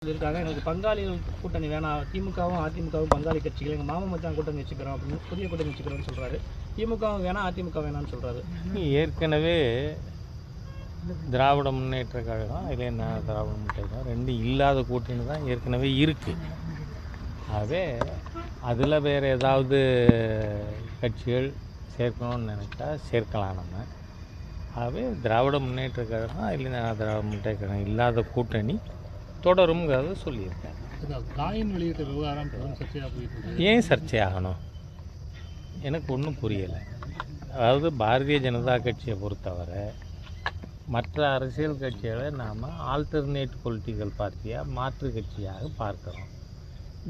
சொல்லியிருக்காங்க. எனக்கு பங்காளிகள் கூட்டணி வேணாம், திமுகவும் அதிமுகவும் பங்காளி கட்சிகள், எங்கள் மாமா மச்சான் கூட்டணி வச்சுக்கிறோம் அப்படின்னு புதிய கூட்டணி வச்சுக்கிறோம்னு சொல்கிறாரு. திமுகவும் வேணாம், அதிமுக வேணாம்னு சொல்கிறாரு. ஏற்கனவே திராவிட முன்னேற்ற கழகம் இல்லைன்னா திராவிட முன்னேற்ற ரெண்டு இல்லாத கூட்டணி தான் ஏற்கனவே இருக்குது. ஆகவே அதில் வேறு ஏதாவது கட்சிகள் சேர்க்கணும்னு நினச்சா சேர்க்கலாம் நம்ம. ஆகவே திராவிட முன்னேற்ற கழகம் இல்லைன்னா திராவிட முன்னேற்ற கழகம் இல்லாத கூட்டணி தொடரும்ங்கிறத சொல்லியிருக்கேன். காயின் வெளியிட்ட விவகாரம் சர்ச்சையாக போயிட்டு ஏன் சர்ச்சையாகணும்? எனக்கு ஒன்றும் புரியலை. அதாவது பாரதிய ஜனதா கட்சியை பொறுத்தவரை மற்ற அரசியல் கட்சிகளை நாம் ஆல்டர்னேட் பொலிட்டிக்கல் பார்ட்டியாக மாற்று கட்சியாக பார்க்குறோம்.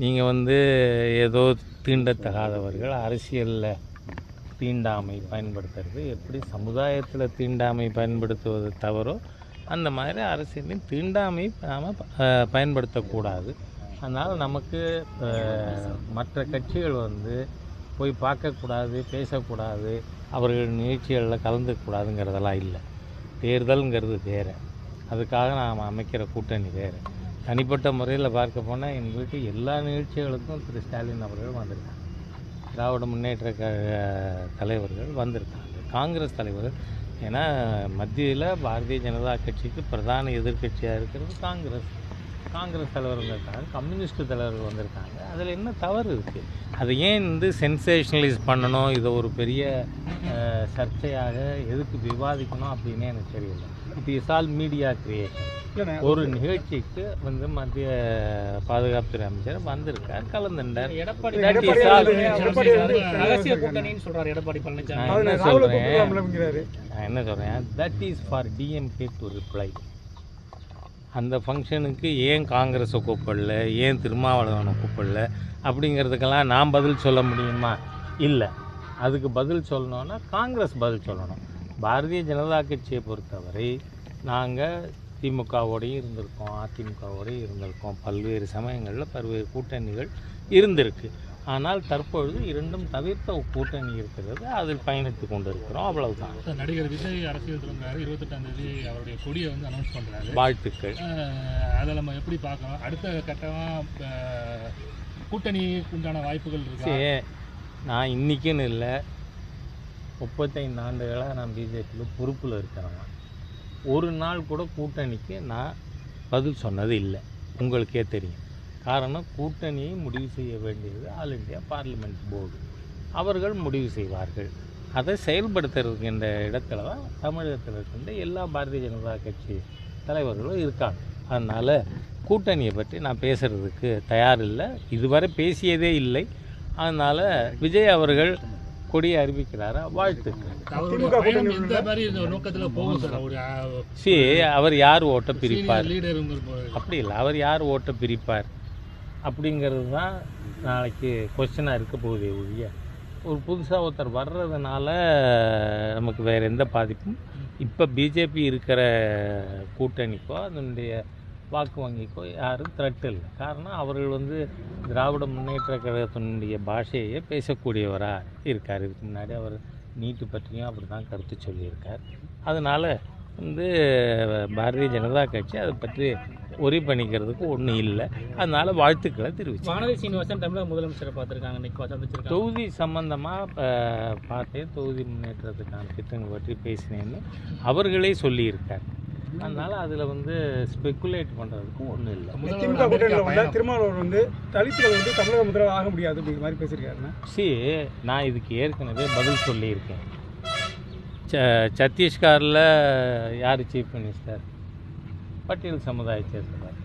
நீங்கள் ஏதோ தீண்டத்தகாதவர்கள் அரசியலில் தீண்டாமை பயன்படுத்துறது எப்படி சமுதாயத்தில் தீண்டாமை போடுவது தவறோ அந்த மாதிரி அரசியலையும் தீண்டாமை நாம் பயன்படுத்தக்கூடாது. அதனால் நமக்கு மற்ற கட்சிகள் போய் பார்க்கக்கூடாது, பேசக்கூடாது, அவர்கள் நிகழ்ச்சிகளில் கலந்துக்கூடாதுங்கிறதெல்லாம் இல்லை. தேர்தலுங்கிறது வேறு, அதுக்காக நாம் அமைக்கிற கூட்டணி வேறு. தனிப்பட்ட முறையில் பார்க்க போனால் எங்கள் வீட்டு எல்லா நிகழ்ச்சிகளுக்கும் திரு ஸ்டாலின் அவர்கள் வந்திருக்காங்க, திராவிட முன்னேற்ற தலைவர்கள் வந்திருக்காங்க, காங்கிரஸ் தலைவர்கள். ஏன்னா மத்தியில் பாரதிய ஜனதா கட்சிக்கு பிரதான எதிர்க்கட்சியாக இருக்கிறது காங்கிரஸ் தலைவர்கள் இருக்காங்க, கம்யூனிஸ்ட் தலைவர்கள் வந்திருக்காங்க. அதில் என்ன தவறு இருக்குது? அதை ஏன் சென்சேஷனலைஸ் பண்ணணும், இதை ஒரு பெரிய சர்ச்சையாக எதுக்கு விவாதிக்கணும் அப்படின்னு எனக்கு தெரியல. It is all media creation. ஒரு நிகழ்ச்சிக்கு மத்திய பாதுகாப்புத்துறை அமைச்சர் வந்திருக்கார், கலந்துட்டார். நான் என்ன சொல்கிறேன், that is for DMK to reply. அந்த ஃபங்க்ஷனுக்கு ஏன் காங்கிரஸை கூப்பிடல, ஏன் திருமாவளவனை கூப்பிடல அப்படிங்கிறதுக்கெல்லாம் நான் பதில் சொல்ல முடியுமா? இல்லை. அதுக்கு பதில் சொல்லணுன்னா காங்கிரஸ் பதில் சொல்லணும். பாரதிய ஜனதா கட்சியை பொறுத்தவரை நாங்கள் திமுகவோடையும் இருந்திருக்கோம், அதிமுகவோடையும் இருந்திருக்கோம், பல்வேறு சமயங்களில் பல்வேறு கூட்டணிகள் இருந்திருக்கு. ஆனால் தற்பொழுது இரண்டும் தவிர்த்த கூட்டணி இருக்கிறது, அதில் பயணித்து கொண்டு இருக்கிறோம், அவ்வளவுதான். நடிகர் விஜய் அரசியல் தொடங்குறாரு, 28ஆம் தேதி அவருடைய கொடியை அனௌன்ஸ் பண்ணுறாரு. வாழ்த்துக்கள். அதை நம்ம எப்படி பார்க்கலாம்? அடுத்த கட்டமாக கூட்டணிக்கு உண்டான வாய்ப்புகள் இருக்கு. நான் இன்றைக்குன்னு இல்லை, 35 ஆண்டுகளாக நான் பிஜேபியில் பொறுப்பில் இருக்கிறேன். ஒரு நாள் கூட கூட்டணிக்கு நான் பதில் சொன்னது இல்லை, உங்களுக்கே தெரியும். காரணம், கூட்டணியை முடிவு செய்ய வேண்டியது ஆல் இண்டியா பார்லிமெண்ட் போர்டு, அவர்கள் முடிவு செய்வார்கள். அதை செயல்படுத்துறதுக்கின்ற இடத்துல தான் தமிழகத்தில் இருக்கின்ற எல்லா பாரதிய ஜனதா கட்சி தலைவர்களும் இருக்காங்க. அதனால் கூட்டணியை பற்றி நான் பேசுகிறதுக்கு தயாரில்லை, இதுவரை பேசியதே இல்லை. அதனால் விஜய் அவர்கள் கொடியை அறிவிக்கிறாரா? வாழ்த்துக்கள். அவர் யார் ஓட்ட பிரிப்பார்? அப்படி இல்லை, அவர் யார் ஓட்ட பிரிப்பார் அப்படிங்கிறது தான் நாளைக்கு கொஸ்டினாக இருக்க போகுதே ஒழிய, ஒரு புதுசாக ஒருத்தர் வர்றதுனால நமக்கு வேறு எந்த பாதிப்பும் இப்போ பிஜேபி இருக்கிற கூட்டணிக்கோ அதனுடைய வாக்கு வங்கிக்கோ யாரும் த்ரெட் இல்லை. காரணம், அவர்கள் திராவிட முன்னேற்ற கழகத்தினுடைய பாஷையே பேசக்கூடியவராக இருக்கார். இதுக்கு முன்னாடி அவர் நீட்டு பற்றியும் அப்படி தான் கருத்து சொல்லியிருக்கார். அதனால் பாரதிய ஜனதா கட்சி அதை பற்றி ஒரி பண்ணிக்கிறதுக்கு ஒன்றும் இல்லை. அதனால் வாழ்த்துக்களை தெரிவிச்சு. வானதி சீனிவாசன் தமிழக முதலமைச்சரை பார்த்துருக்காங்க, இன்னைக்கு தொகுதி சம்பந்தமாக பார்த்தேன், தொகுதி முன்னேற்றத்துக்கான திட்டங்கள் பற்றி பேசினேன்னு அவர்களே சொல்லியிருக்கார். அதனால் அதில் ஸ்பெக்குலேட் பண்ணுறதுக்கு ஒன்றும் இல்லை. திமுக கூட்டணியில் திருமாவளவன் தலித்துகள் தமிழக முதல்வர் ஆக முடியாது அப்படிங்கிற மாதிரி பேசியிருக்காருன்னா, நான் இதுக்கு ஏற்கனவே பதில் சொல்லியிருக்கேன். சத்தீஸ்கரில் யார் சீஃப் மினிஸ்டர்? பட்டியல் சமுதாயத்தை சேர்ந்தவர்.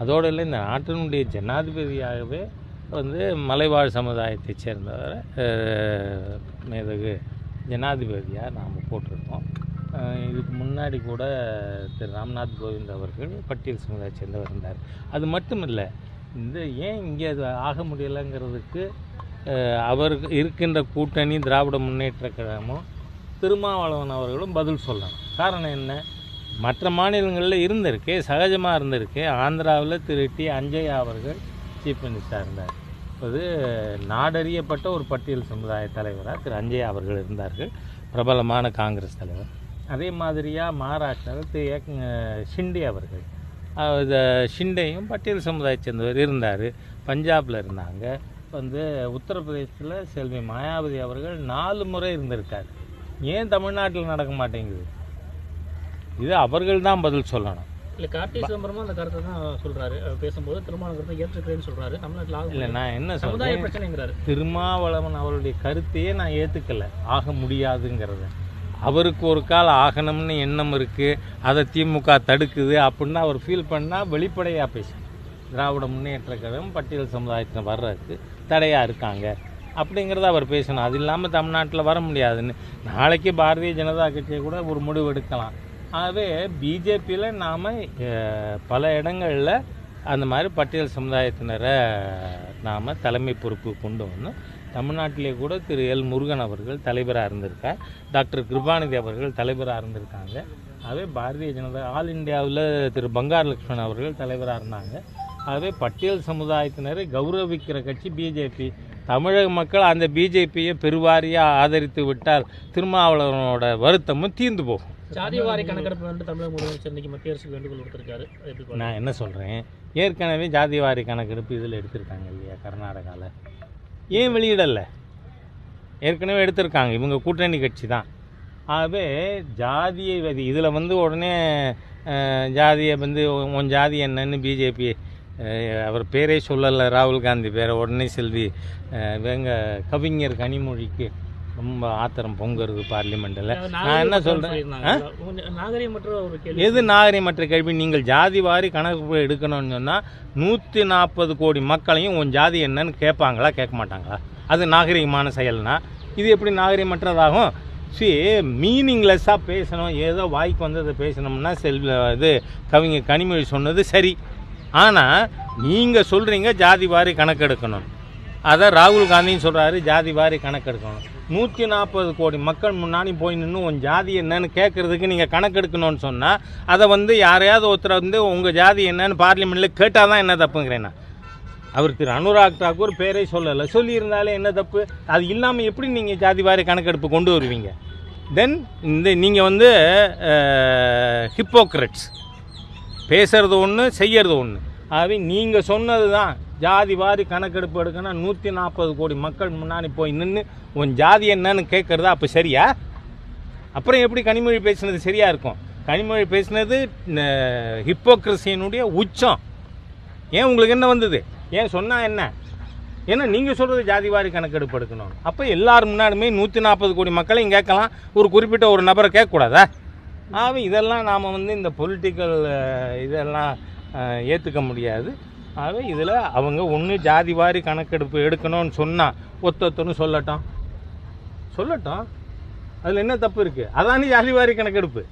அதோடு இல்லை, இந்த நாட்டினுடைய ஜனாதிபதியாகவே மலைவாழ் சமுதாயத்தை சேர்ந்தவர் மேதகு ஜனாதிபதியாக நாம் போட்டிருக்கோம். இதுக்கு முன்னாடி கூட திரு ராம்நாத் கோவிந்த் அவர்கள் பட்டியல் சமுதாயத்தை சேர்ந்தவர் இருந்தார். அது மட்டும் இல்லை, ஏன் இங்கே அது ஆக முடியலைங்கிறதுக்கு அவர் இருக்கின்ற கூட்டணி திராவிட முன்னேற்ற கழகமும் திருமாவளவன் அவர்களும் பதில் சொல்லணும். காரணம் என்ன? மற்ற மாநிலங்களில் இருந்திருக்கு, சகஜமாக இருந்திருக்கு. ஆந்திராவில் திரு டி அஞ்சயா அவர்கள் சீஃப் மினிஸ்டராக இருந்தார். இப்போது நாடறியப்பட்ட ஒரு பட்டியல் சமுதாய தலைவராக திரு அஞ்சயா அவர்கள் இருந்தார்கள், பிரபலமான காங்கிரஸ் தலைவர். அதே மாதிரியாக மகாராஷ்டிராவில் திரு ஷிண்டே அவர்கள் ஷிண்டேயும் பட்டியல் சமுதாயத்தை சேர்ந்தவர் இருந்தார். பஞ்சாபில் இருந்தாங்க. வந்து உத்தரப்பிரதேசத்தில் செல்வி மாயாவதி அவர்கள் 4 முறை இருந்திருக்காரு. ஏன் தமிழ்நாட்டில் நடக்க மாட்டேங்குது? இது அவர்கள் தான் பதில் சொல்லணும். இல்லை, கார்த்தி சிதம்பரமும் அந்த கருத்தை தான் சொல்கிறாரு. பேசும்போது திருமாவளவன் கருத்தை ஏற்றுக்கிறேன்னு சொல்கிறாரு. தமிழ்நாட்டில் இல்லை, நான் என்ன சமுதாய சொல்கிறேன், பிரச்சனைங்கிறாரு. திருமாவளவன் அவருடைய கருத்தையே நான் ஏற்றுக்கலை, ஆக முடியாதுங்கிறத. அவருக்கு ஒரு கால் ஆகணும்னு எண்ணம் இருக்குது, அதை திமுக தடுக்குது அப்படின்னு அவர் ஃபீல் பண்ணால் வெளிப்படையாக பேசும். திராவிட முன்னேற்ற கழகம் பட்டியல் சமுதாயத்தில் வர்றதுக்கு தடையாக இருக்காங்க அப்படிங்கிறத அவர் பேசணும். அது இல்லாமல் தமிழ்நாட்டில் வர முடியாதுன்னு நாளைக்கு பாரதிய ஜனதா கட்சியை கூட ஒரு முடிவு எடுக்கலாம். ஆகவே பிஜேபியில் நாம் பல இடங்களில் அந்த மாதிரி பட்டியல் சமுதாயத்தினரை நாம் தலைமை பொறுப்பு கொண்டு வந்தோம். தமிழ்நாட்டிலே கூட திரு எல் முருகன் அவர்கள் தலைவராக இருந்திருக்கார், டாக்டர் கிருபாநிதி அவர்கள் தலைவராக இருந்திருக்காங்க. ஆகவே பாரதிய ஜனதா ஆல் இந்தியாவில் திரு பங்கார் லக்ஷ்மண் அவர்கள் தலைவராக இருந்தாங்க. ஆகவே பட்டியல் சமுதாயத்தினரை கௌரவிக்கிற கட்சி பிஜேபி. தமிழக மக்கள் அந்த பிஜேபியை பெருவாரியாக ஆதரித்து விட்டால் திருமாவளவனோட வருத்தமும் தீர்ந்து போகும். ஜாதிவாரி கணக்கெடுப்பு வந்து தமிழக முதலமைச்சர் இன்னைக்கு மத்திய அரசுக்கு வேண்டுகோள் கொடுத்திருக்காரு. நான் என்ன சொல்கிறேன், ஏற்கனவே ஜாதிவாரி கணக்கெடுப்பு இதில் எடுத்திருக்காங்க இல்லையா, கர்நாடகாவில். ஏன் வெளியிடலை? ஏற்கனவே எடுத்திருக்காங்க, இவங்க கூட்டணி கட்சி தான். ஆகவே ஜாதியை இதில் வந்து உடனே ஜாதியை வந்து உன் ஜாதி என்னன்னு பிஜேபி அவர் பேரே சொல்லலை, ராகுல் காந்தி பேரை, உடனே செல்வி இவங்க கவிஞர் கனிமொழிக்கு ரொம்ப ஆத்திரம் பொங்குறது பார்லிமெண்ட்டில். நான் என்ன சொல்கிறேன், எது நாகரிகமற்ற கேள்வி? நீங்கள் ஜாதி வாரி கணக்கு எடுக்கணும்னு சொன்னால் 140 கோடி மக்களையும் உன் ஜாதி என்னன்னு கேட்பாங்களா, கேட்க மாட்டாங்களா? அது நாகரிகமான செயல்னா இது எப்படி நாகரிகமற்றதாகும்? மீனிங்லெஸ்ஸாக பேசணும், ஏதோ வாய்க்கு வந்ததை பேசணும்னா இது கவிஞர் கனிமொழி சொன்னது சரி. ஆனால் நீங்கள் சொல்கிறீங்க ஜாதி வாரி கணக்கெடுக்கணும், அதை ராகுல் காந்தியும் சொல்கிறாரு ஜாதி வாரி கணக்கெடுக்கணும். 140 கோடி மக்கள் முன்னாடி போய் நின்று உன் ஜாதி என்னன்னு கேட்குறதுக்கு நீங்கள் கணக்கெடுக்கணும்னு சொன்னால் அதை வந்து யாரையாவது ஒருத்தர் வந்து உங்கள் ஜாதி என்னன்னு பார்லிமெண்ட்டில் கேட்டால் தான் என்ன தப்புங்கிறேன்னா, அவர் திரு அனுராக் தாக்கூர் பேரே சொல்லலை, சொல்லியிருந்தாலே என்ன தப்பு? அது இல்லாமல் எப்படி நீங்கள் ஜாதி வாரி கணக்கெடுப்பு கொண்டு வருவீங்க? தென் நீங்கள் வந்து ஹிப்போக்ரட்ஸ், பேசுறது ஒன்று செய்யறது ஒன்று. ஆகவே நீங்கள் சொன்னது தான் ஜாதி வாரி கணக்கெடுப்பு எடுக்கணும், 140 கோடி மக்கள் முன்னாடி போய் நின்று உன் ஜாதி என்னன்னு கேட்குறதா? அப்போ சரியா? அப்புறம் எப்படி கனிமொழி பேசுனது சரியாக இருக்கும்? கனிமொழி பேசுனது ஹிப்போக்ரஸியினுடைய உச்சம். ஏன் உங்களுக்கு என்ன வந்தது? ஏன் சொன்னால் என்ன? ஏன்னா நீங்கள் சொல்கிறது ஜாதி வாரி கணக்கெடுப்பு எடுக்கணும். அப்போ எல்லாரும் முன்னாடியுமே 140 கோடி மக்களையும் கேட்கலாம், ஒரு குறிப்பிட்ட ஒரு நபரை கேட்கக்கூடாதா? ஆகவே இதெல்லாம் நாம் வந்து இந்த பொலிட்டிக்கல் இதெல்லாம் ஏற்றுக்க முடியாது. ஆகவே இதில் அவங்க ஒன்று ஜாதி வாரி கணக்கெடுப்பு எடுக்கணும்னு சொன்னால் ஒத்தொத்தனும் சொல்லட்டும், அதில் என்ன தப்பு இருக்குது? அதானே ஜாதி வாரி கணக்கெடுப்பு.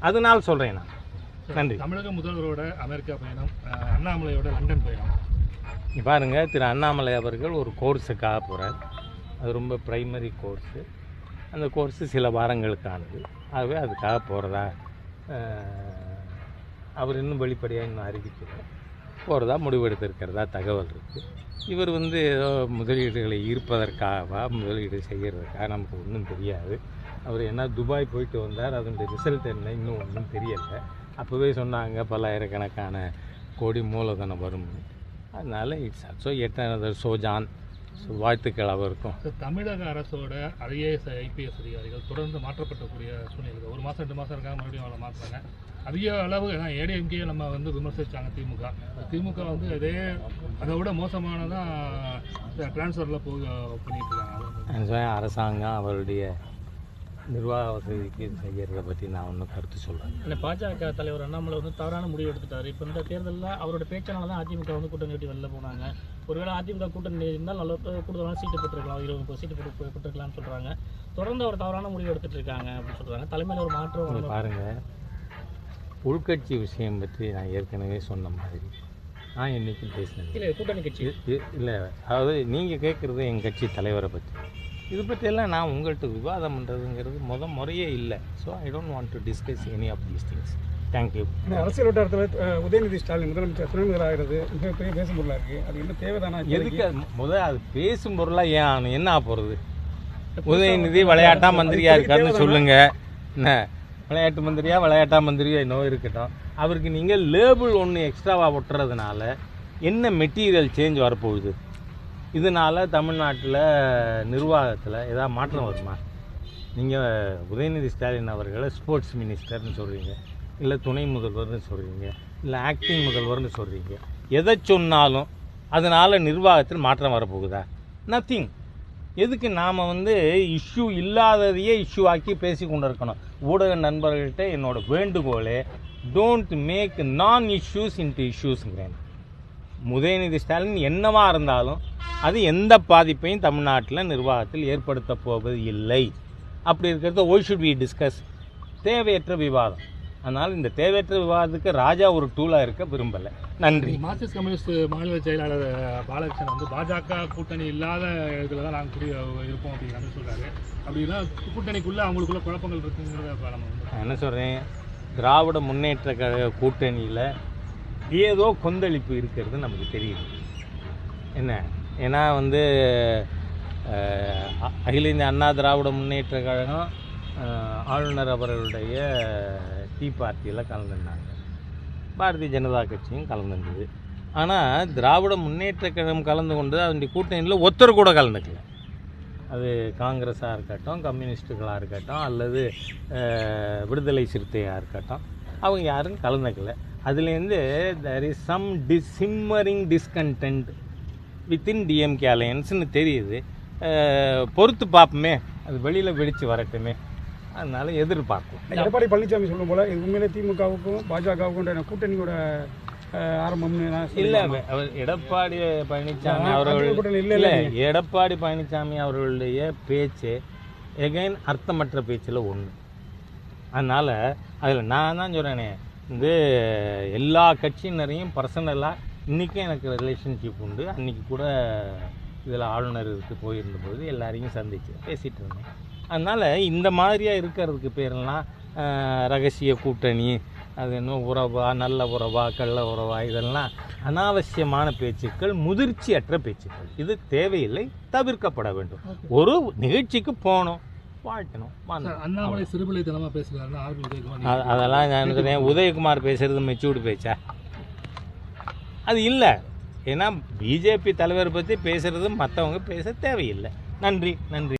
அதனால சொல்கிறேன் நான். நன்றி. தமிழக முதல்வரோட அமெரிக்கா பயணம், அண்ணாமலையோட லண்டன் பயணம். பாருங்கள், திரு அண்ணாமலை அவர்கள் ஒரு கோர்ஸுக்காக போகிறார். அது ரொம்ப ப்ரைமரி கோர்ஸு. அந்த கோர்ஸு சில வாரங்களுக்கானது. ஆகவே அதுக்காக போகிறதா அவர் இன்னும் வெளிப்படையாக இன்னும் அறிவிக்கல. போகிறதா முடிவெடுத்திருக்கிறதா தகவல் இருக்குது. இவர் வந்து ஏதோ முதலீடுகளை ஈர்ப்பதற்காகவா, முதலீடு செய்கிறதுக்காக நமக்கு ஒன்றும் தெரியாது. அவர் என்ன துபாய் போயிட்டு வந்தார், அதனுடைய ரிசல்ட் என்ன இன்னும் ஒன்றும் தெரியலை. அப்போவே சொன்னாங்க பல்லாயிரக்கணக்கான கோடி மூலதனம் வரும். அதனால் இட்ஸ் ஆல்சோ எட் அனதர் சோஜான். வாழ்த்துக்கள் அவருக்கும். தமிழக அரசோட ஐஏஎஸ் ஐபிஎஸ் அதிகாரிகள் தொடர்ந்து மாற்றப்படக்கூடிய சூழ்நிலை. 1 மாதம் 2 மாதம் இருக்காங்க, மறுபடியும் அவளை மாற்றுறாங்க. அதிக அளவு ஏடிஎம்கே நம்ம வந்து விமர்சித்தாங்க. திமுக வந்து அதை விட மோசமானதான் டிரான்ஸ்ஃபரில் பண்ணிட்டு இருக்காங்க. அரசாங்கம் அவருடைய நிர்வாக வசதிக்கு செய்கிறத பற்றி நான் ஒன்றும் கருத்து சொல்கிறேன். இல்லை, பாஜக தலைவர் அண்ணாமலை வந்து தவறான முடிவு எடுத்துட்டார். இப்போ இந்த தேர்தலில் அவரோட பேச்சானால தான் அதிமுக வந்து கூட்டணி விட்டு வெளில போனாங்க. ஒருவேளை அதிமுக கூட்டணி இருந்தால் நல்ல கூடுதலான சீட்டு பெற்றிருக்கலாம், 20-30 சீட்டு பெற்றிருக்கலாம்னு சொல்கிறாங்க. தொடர்ந்து அவர் தவறான முடிவு எடுத்துகிட்டு இருக்காங்க அப்படின்னு சொல்கிறாங்க. தலைமையில் ஒரு மாற்றம் பாருங்கள். உள்கட்சி விஷயம் பற்றி நான் ஏற்கனவே சொன்ன மாதிரி நான் என்றைக்கும் பேசினேன். இல்லை, கூட்டணி கட்சி இல்லை, அதாவது நீங்கள் கேட்குறது எங்கள் கட்சி தலைவரை பற்றி. இது பற்றியெல்லாம் நான் உங்கள்கிட்ட விவாதம் பண்ணுறதுங்கிறது முறையே இல்லை. So I don't want to discuss any of these things. Thank you. அரசியல் வட்டாரத்தில் உதயநிதி ஸ்டாலின் முதலமைச்சர் துணை முதலாகிறது மிகப்பெரிய பேசும் பொருளாக இருக்குது. அது என்ன தேவைதானா? எதுக்கு அது பேசும் பொருளாக ஏன் என்ன போகிறது? உதயநிதி விளையாட்டா மந்திரியாக இருக்காருன்னு சொல்லுங்கள். என்ன விளையாட்டு மந்திரியா விளையாட்டா மந்திரியோ என்னவோ இருக்கட்டும், அவருக்கு நீங்கள் லேபிள் ஒன்று எக்ஸ்ட்ராவாக ஒட்டுறதுனால என்ன மெட்டீரியல் சேஞ்ச் வரப்போகுது? இதனால் தமிழ்நாட்டில் நிர்வாகத்தில் ஏதாவது மாற்றம் வருமா? நீங்கள் உதயநிதி ஸ்டாலின் அவர்களை ஸ்போர்ட்ஸ் மினிஸ்டர்னு சொல்கிறீங்க, இல்லை துணை முதல்வர்னு சொல்கிறீங்க, இல்லை ஆக்டிங் முதல்வர்னு சொல்கிறீங்க. எதை சொன்னாலும் அதனால் நிர்வாகத்தில் மாற்றம் வரப்போகுதா? நத்திங். எதுக்கு நாம் இஷ்யூ இல்லாததையே இஷ்யூ ஆக்கி பேசி கொண்டு இருக்கணும்? ஊடக நண்பர்கள்ட்ட என்னோட வேண்டுகோளே, டோன்ட் மேக் நான் இஷ்யூஸ் இன்ட்டு இஷ்யூஸுங்கிறேன். உதயநிதி ஸ்டாலின் என்னவா இருந்தாலும் அது எந்த பாதிப்பையும் தமிழ்நாட்டில் நிர்வாகத்தில் ஏற்படுத்த போவது இல்லை. அப்படி இருக்கிறத ஒய் ஷுட் வி டிஸ்கஸ்? தேவையற்ற விவாதம். அதனால் இந்த தேவையற்ற விவாதத்துக்கு ராஜா ஒரு டூலாக இருக்க விரும்பலை. நன்றி. மார்க்சிஸ்ட் கம்யூனிஸ்ட் மாநில செயலாளர் பாலகிருஷ்ணன் பாஜக கூட்டணி இல்லாத இதில் தான் நாங்கள் இருப்போம் அப்படின்னு சொல்கிறாரு. அப்படின்னா கூட்டணிக்குள்ளே அவங்களுக்குள்ள குழப்பங்கள் இருக்குங்கிறத நம்ம என்ன சொல்கிறேன், திராவிட முன்னேற்ற கழக கூட்டணியில் ஏதோ கொந்தளிப்பு இருக்கிறது நமக்கு தெரியுது. என்ன ஏன்னா அகில இந்திய அண்ணா திராவிட முன்னேற்ற கழகம் ஆளுநர் அவர்களுடைய டீ பார்ட்டியில் கலந்துருந்தாங்க, பாரதிய ஜனதா கட்சியும் கலந்துருந்தது. ஆனால் திராவிட முன்னேற்ற கழகம் கலந்து கொண்டு அதனுடைய கூட்டணியில் ஒருத்தர் கூட கலந்துக்கல. அது காங்கிரஸாக இருக்கட்டும், கம்யூனிஸ்ட்டுகளாக இருக்கட்டும், அல்லது விடுதலை சிறுத்தையாக இருக்கட்டும், அவங்க யாரும் கலந்துக்கல. அதுலேருந்து there is some simmering discontent within DMK அலையன்ஸ்னு தெரியுது. பொறுத்து பார்ப்போமே, அது வெளியில் வெடித்து வரட்டுமே, அதனால எதிர்பார்க்கும். எடப்பாடி பழனிசாமி சொல்லும் போல இது உண்மையிலே திமுகவுக்கும் பாஜகவுக்கும் கூட்டணியோட ஆரம்பம்னு இல்லை. அவர் எடப்பாடி பழனிசாமி அவர்கள் இல்லை, எடப்பாடி பழனிசாமி அவர்களுடைய பேச்சு எகைன் அர்த்தமற்ற பேச்சில் ஒன்று. அதனால் அதில் நான் தான் சொல்கிறேனே, எல்லா கட்சியினரையும் பர்சனலாக இன்றைக்கும் எனக்கு ரிலேஷன்ஷிப் உண்டு. அன்றைக்கி கூட இதில் ஆளுநருக்கு போயிருந்தபோது எல்லாரையும் சந்தித்து பேசிகிட்டு இருந்தேன். அதனால் இந்த மாதிரியாக இருக்கிறதுக்கு பேரெல்லாம் ரகசிய கூட்டணி, அது இன்னும் உறவா, நல்ல உறவா, கள்ள உறவா, இதெல்லாம் அனாவசியமான பேச்சுக்கள், முதிர்ச்சியற்ற பேச்சுக்கள். இது தேவையில்லை, தவிர்க்கப்பட வேண்டும். ஒரு நிகழ்ச்சிக்கு போகணும், வாழ்த்தணும். அண்ணாமலை சிறுபிள்ளைத்தனமாக பேசுகிறாருன்னா அதெல்லாம் நான் சொன்னேன். உதயகுமார் பேசுகிறது மெச்சூர்டு பேச்சா? அது இல்லை. ஏன்னா பிஜேபி தலைவர் பற்றி பேசுகிறது மற்றவங்க பேச தேவையில்லை. நன்றி.